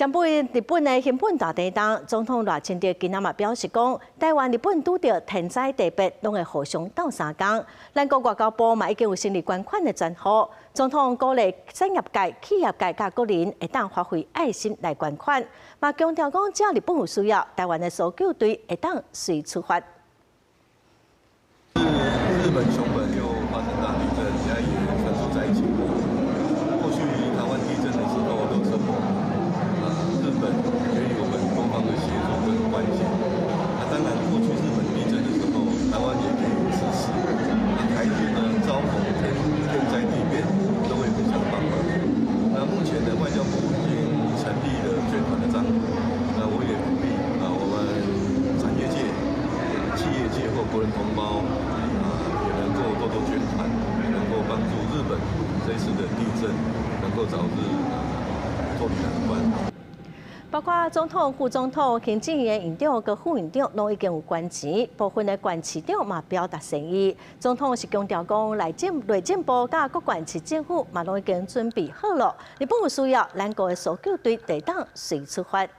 將對日本的興奮大地震，總統賴清德今仔嘛表示講，台灣、日本拄到天災地別，攏會互相鬥相共。咱國外交部嘛已經有成立捐款的專戶，總統鼓勵產業界、企業界甲個人會當發揮愛心來捐款，嘛強調講，只要日本有需要，台灣的搜救隊會當隨出發。日本熊本有發生大地震，現在也傳出災情。過去台灣地震的時候都稱過，日本給予我們多方的協助跟關心。當然，過去日本地震的時候，台灣也給予支持。台軍呢，遭逢天災地變，都會互相幫忙。目前的外交部已經成立了捐款的賬戶，我也鼓勵我們產業界、企業界或國人同胞。多多捐款，能夠幫助日本這次的地震能夠早日脫離難關。包括總統、副總統、行政院院長和副院長攏已經有捐錢，部分的縣市長嘛表達善意。總統是強調講，內政部甲各縣市政府嘛攏已經準備好了，日本有需要，咱國的搜救隊會當隨出發。